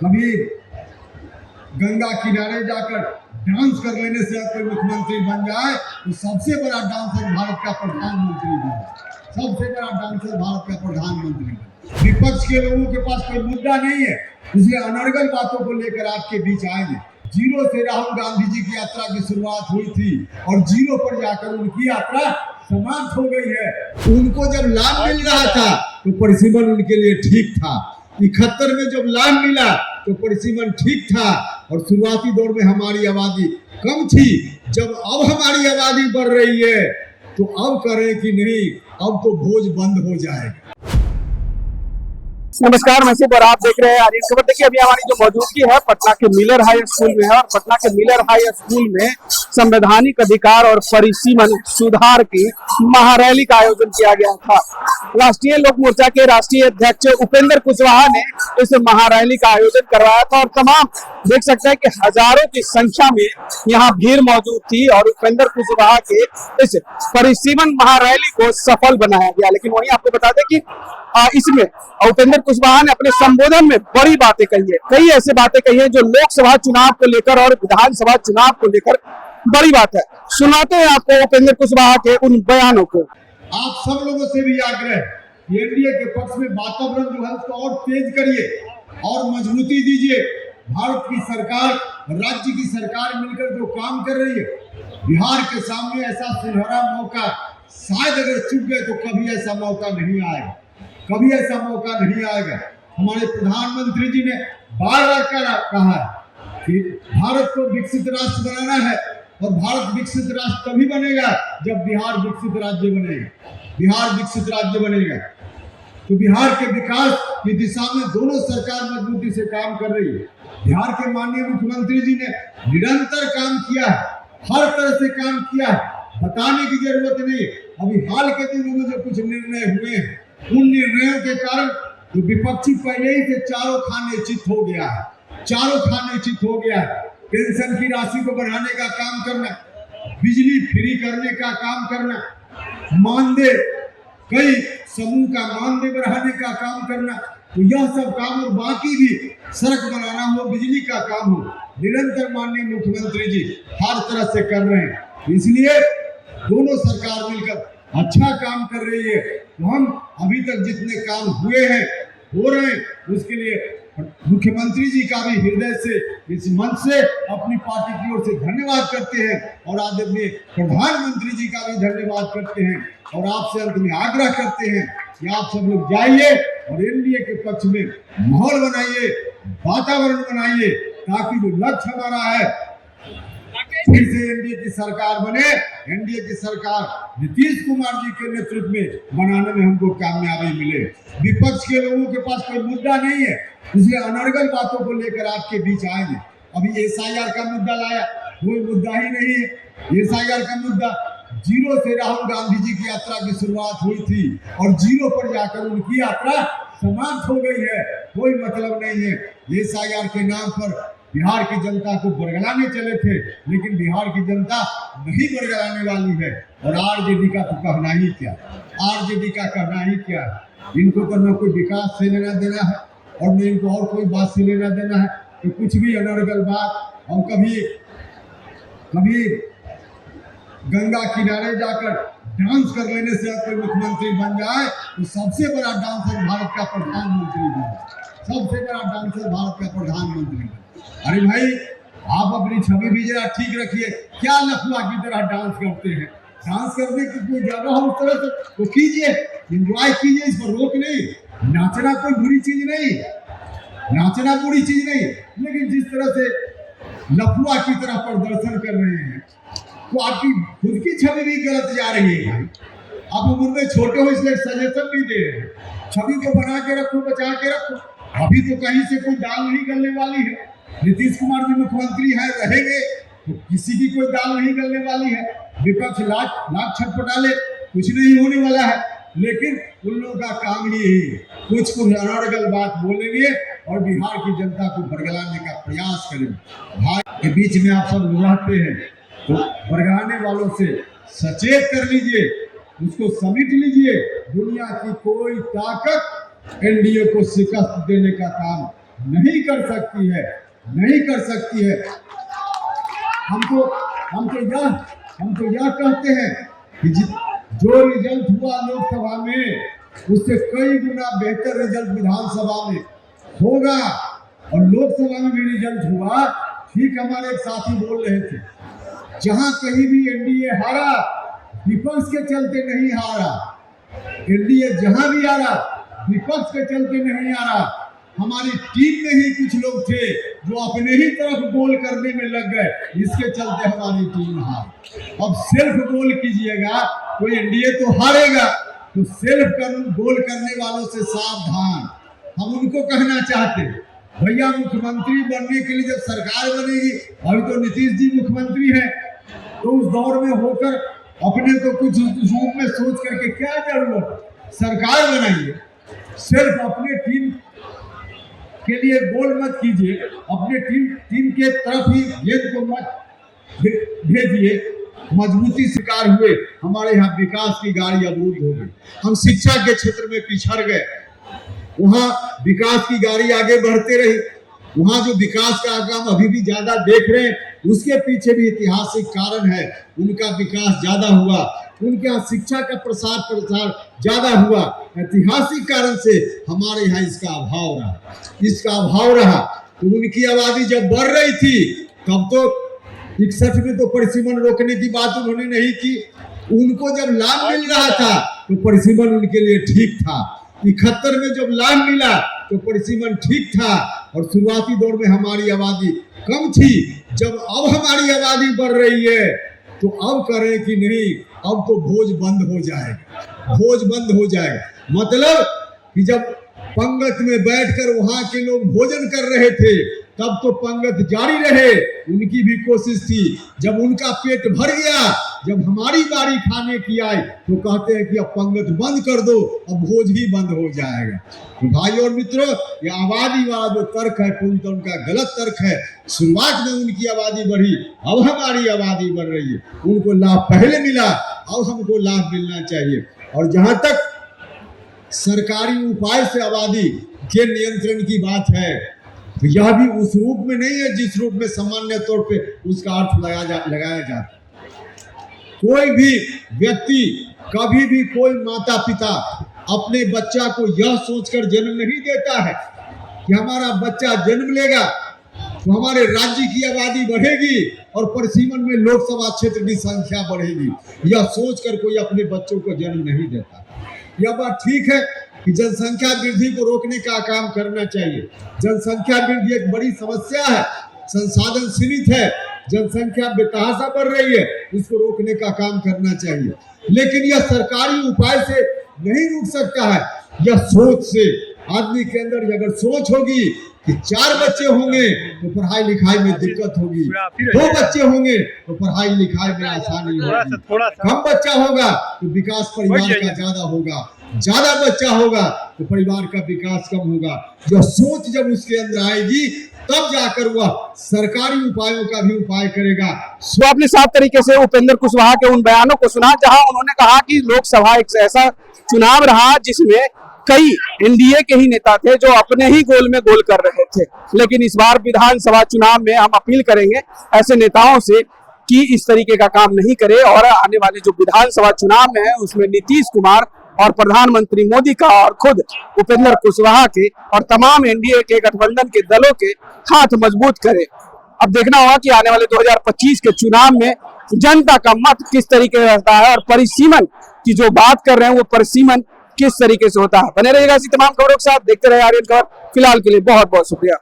कभी गंगा किनारे जाकर डांस कर लेने से कोई मुख्यमंत्री बन जाए तो सबसे बड़ा डांसर भारत का प्रधानमंत्री बने, सबसे बड़ा डांसर भारत का प्रधानमंत्री बने। विपक्ष के लोगों के पास कोई मुद्दा नहीं है, इसलिए अनर्गल बातों को लेकर आपके बीच आएंगे। जीरो से राहुल गांधी जी की यात्रा की शुरुआत हुई थी और जीरो पर जाकर उनकी यात्रा समाप्त हो गई है। उनको जब लाभ मिल रहा था तो परिसीमन उनके लिए ठीक था, 71 में जब लाभ मिला तो परिसीमन ठीक था और शुरुआती दौर में हमारी आबादी कम थी। जब अब हमारी आबादी बढ़ रही है तो अब करें कि नहीं, अब तो भोज बंद हो जाएगा। नमस्कार, मैं सिर्फ और आप देख रहे हैं आर्यन खबर। देखिए, अभी हमारी जो मौजूदगी है पटना के मिलर हाई स्कूल में है और पटना के मिलर हाई स्कूल में संवैधानिक अधिकार और परिसीमन सुधार की महारैली का आयोजन किया गया था। राष्ट्रीय लोक मोर्चा के राष्ट्रीय अध्यक्ष उपेंद्र कुशवाहा ने इस महारैली का आयोजन करवाया था और तमाम देख सकते हैं कि हजारों की संख्या में यहाँ भीड़ मौजूद थी और उपेंद्र कुशवाहा के इस परिसीमन महारैली को सफल बनाया गया। लेकिन वहीं आपको बता दें कि इसमें उपेंद्र कुशवाहा ने अपने संबोधन में बड़ी बातें कही है, कई ऐसी बातें कही है जो लोकसभा चुनाव को लेकर और विधानसभा चुनाव को लेकर बड़ी बात है। सुनाते हैं आपको उपेंद्र कुशवाहा के उन बयानों को। आप सब लोगों से भी आग्रह है, एनडीए के पक्ष में वातावरण जो है उसको और तेज करिए और मजबूती दीजिए। भारत की सरकार, राज्य की सरकार मिलकर जो काम कर रही है, बिहार के सामने ऐसा सुनहरा मौका शायद अगर चूक गए तो कभी ऐसा मौका नहीं आएगा, कभी ऐसा मौका नहीं आएगा। हमारे प्रधानमंत्री जी ने बार बार कहा है कि भारत को विकसित राष्ट्र बनाना है और भारत विकसित राष्ट्र तभी बनेगा जब बिहार विकसित राज्य बनेगा। बिहार विकसित राज्य बनेगा तो बिहार के विकास की दिशा में दोनों सरकार मजबूती से काम कर रही है। बिहार के माननीय मुख्यमंत्री जी ने निरंतर काम किया है, हर तरह से काम किया है, बताने की जरूरत नहीं। अभी हाल के दिनों में जो कुछ निर्णय हुए हैं, उन निर्णयों के कारण जो विपक्षी पहले ही से चारों खाने चित हो गया है, चारों खाने चित हो गया है। पेंशन की राशि को बढ़ाने का काम करना, बिजली फ्री करने का काम करना, मानदेय कई समूह का मानदेय बढ़ाने का काम करना, तो यह सब काम और बाकी भी सड़क बनाना हो, बिजली का काम हो, निरंतर माननीय मुख्यमंत्री जी हर तरह से कर रहे हैं। इसलिए दोनों सरकार मिलकर अच्छा काम कर रही है। तो हम अभी तक जितने काम हुए हैं, हो रहे हैं, उसके लिए मुख्यमंत्री जी का भी हृदय से, इस मंच से, अपनी पार्टी की ओर से धन्यवाद करते हैं और आदरणीय प्रधानमंत्री जी का भी धन्यवाद करते हैं और आपसे अंत में आग्रह करते हैं कि आप सब लोग जाइए और एनडीए के पक्ष में माहौल बनाइए, वातावरण बनाइए, ताकि जो लक्ष्य हमारा है फिर से एनडीए की सरकार बने। एनडीए की सरकार नीतीश कुमार जी के नेतृत्व में बनाने में हमको कामयाबी मिले। विपक्ष के लोगों के पास कोई मुद्दा नहीं है, इसलिए अनर्गल बातों को लेकर आपके बीच आएंगे। अभी एसआईआर का मुद्दा लाया, कोई मुद्दा ही नहीं है। एसआईआर का मुद्दा, जीरो से राहुल गांधी जी की यात्रा की शुरुआत हुई थी और जीरो पर जाकर उनकी यात्रा समाप्त हो गई है, कोई मतलब नहीं है। एसआईआर के नाम पर बिहार की जनता को बरगलाने चले थे, लेकिन बिहार की जनता नहीं बरगलाने वाली है। और आरजेडी का तो कहना ही क्या, आरजेडी का कहना ही क्या। इनको तो न कोई विकास से लेना देना है और न इनको और कोई बात से लेना देना है, तो कुछ भी अनर्गल बात। हम कभी गंगा किनारे जाकर डांस कर लेने से कोई मुख्यमंत्री बन जाए तो सबसे बड़ा डांसर भारत का प्रधानमंत्री बने, सबसे बड़ा डांसर भारत का प्रधानमंत्री बने। अरे भाई, आप अपनी छवि भी जरा ठीक रखिए। क्या लफुआ की तरह डांस करते हैं? डांस करने की कोई जगह हो उस तरह से तो कीजिए, एंजॉय कीजिए, इस पर रोक नहीं। नाचना कोई बुरी चीज नहीं, नाचना बुरी चीज नहीं, लेकिन जिस तरह से लफुआ की तरह प्रदर्शन कर रहे हैं तो आपकी खुद की छवि भी गलत जा रही है। आप उम्र में छोटे हो इसलिए सजेशन भी दे रहे हैं। छवि को बना के रखो, बचा के रखो। अभी तो कहीं से कोई दाल नहीं गलने वाली है। नीतीश कुमार जी मुख्यमंत्री है, रहेंगे तो किसी की कोई दाल नहीं गलने वाली है। विपक्ष लाख छटपटा ले, कुछ नहीं होने वाला है। लेकिन उन लोगों का काम ही यही है, कुछ अनर्गल बात बोलेंगे और बिहार की जनता को बरगलाने का प्रयास करेंगे। भाई के बीच में आप सब रहते हैं तो बरगलाने वालों से सचेत कर लीजिए, उसको समेट लीजिए। दुनिया की कोई ताकत एनडीए को शिकस्त देने का काम नहीं कर सकती है, नहीं कर सकती है। हम तो यह कहते हैं कि जो रिजल्ट हुआ लोकसभा में उससे कई गुना बेहतर रिजल्ट विधानसभा में होगा। और लोकसभा में भी रिजल्ट हुआ, ठीक हमारे एक साथी बोल रहे थे, जहां कहीं भी एनडीए हारा विपक्ष के चलते नहीं हारा, एनडीए जहां भी हारा विपक्ष के चलते नहीं हारा। हमारी टीम में ही कुछ लोग थे जो अपने ही तरफ गोल करने में लग गए, इसके चलते हमारी टीम हार। अब सेल्फ गोल कीजिएगा, कोई एनडीए तो हारेगा, तो सेल्फ गोल करने वालों से सावधान। हम उनको कहना चाहते, भैया मुख्यमंत्री बनने के लिए जब सरकार बनेगी, अभी तो नीतीश जी मुख्यमंत्री हैं, तो उस दौर में होकर अपने तो कुछ रूप में सोच करके क्या जरूरत, सरकार बनाइए। सिर्फ अपने टीम के लिए गोल मत कीजिए, अपने टीम के तरफ ही गेंद को मत भेजिए। मजबूती शिकार हुए, हमारे यहाँ विकास की गाड़ी अवरुद्ध हो गई। हम शिक्षा के क्षेत्र में पिछड़ गए, वहाँ विकास की गाड़ी आगे बढ़ते रही। वहाँ जो विकास का काम अभी भी ज्यादा देख रहे हैं, उसके पीछे भी ऐतिहासिक कारण है। उनका विकास ज्यादा हुआ, उनके यहाँ शिक्षा का प्रसार ज्यादा हुआ, ऐतिहासिक कारण से हमारे यहाँ इसका अभाव रहा। तो उनकी आबादी जब बढ़ रही थी, तब तो 61 में तो परिसीमन रोकने की बात उन्होंने नहीं की। उनको जब लाभ मिल रहा था तो परिसीमन उनके लिए ठीक था। 71 में जब लाभ मिला तो परिसीमन ठीक था, और शुरुआती दौर में हमारी आबादी कम थी। जब अब हमारी आबादी बढ़ रही है, तो अब करें कि नहीं, अब तो भोज बंद हो जाएगा। मतलब कि जब पंगत में बैठकर वहां के लोग भोजन कर रहे थे, तब तो पंगत जारी रहे, उनकी भी कोशिश थी। जब उनका पेट भर गया, जब हमारी बारी खाने की आई, तो कहते हैं कि अब पंगत बंद कर दो, अब भोज ही बंद हो जाएगा। तो भाई और मित्रों, ये आबादी वाला जो तर्क है, पूरी तरह उनका गलत तर्क है। शुरुआत में उनकी आबादी बढ़ी, अब हमारी आबादी बढ़ रही है। उनको लाभ पहले मिला, अब हमको लाभ मिलना चाहिए। और जहां तक सरकारी उपाय से आबादी के नियंत्रण की बात है, तो यह भी उस रूप में नहीं है जिस रूप में सामान्य तौर पे उसका अर्थ लगाया जाता है। कोई भी व्यक्ति, कभी भी कोई माता पिता अपने बच्चा को यह सोचकर जन्म नहीं देता है कि हमारा बच्चा जन्म लेगा तो हमारे राज्य की आबादी बढ़ेगी और परिसीमन में लोकसभा क्षेत्र की संख्या बढ़ेगी। यह सोचकर कोई अपने बच्चों को जन्म नहीं देता। यह बात ठीक है कि जनसंख्या वृद्धि को रोकने का काम करना चाहिए। जनसंख्या वृद्धि एक बड़ी समस्या है, संसाधन सीमित है, जनसंख्या बेतहाशा बढ़ रही है, इसको रोकने का काम करना चाहिए। लेकिन यह सरकारी उपाय से नहीं रुक सकता है, यह सोच से। आदमी के अंदर अगर सोच होगी कि 4 बच्चे होंगे तो पढ़ाई लिखाई में दिक्कत होगी, 2 बच्चे होंगे तो पढ़ाई लिखाई में आसानी होगी, कम बच्चा होगा तो विकास परिवार का ज्यादा होगा, ज्यादा बच्चा होगा तो परिवार का विकास कम होगा। जो सोच जब उसके अंदर आएगी, तब जाकर वह सरकारी उपायों का भी उपाय करेगा। तो आपने साफ तरीके से उपेंद्र कुशवाहा के उन बयानों को सुना, जहां उन्होंने कहा कि लोकसभा एक ऐसा चुनाव रहा जिसमें कई एनडीए के ही नेता थे जो अपने ही गोल में गोल कर रहे थे। लेकिन इस बार विधानसभा चुनाव में हम अपील करेंगे ऐसे नेताओं से कि इस तरीके का काम नहीं करे, और आने वाले जो विधानसभा चुनाव में है उसमें नीतीश कुमार और प्रधानमंत्री मोदी का और खुद उपेंद्र कुशवाहा के और तमाम एनडीए के गठबंधन के दलों के हाथ मजबूत करे। अब देखना होगा कि आने वाले 2025 के चुनाव में जनता का मत किस तरीके से रहता है, और परिसीमन की जो बात कर रहे हैं वो परिसीमन किस तरीके से होता है। बने रहिएगा इसी तमाम खबरों के साथ, देखते रहे आर्यन खबर। फिलहाल के लिए बहुत बहुत शुक्रिया।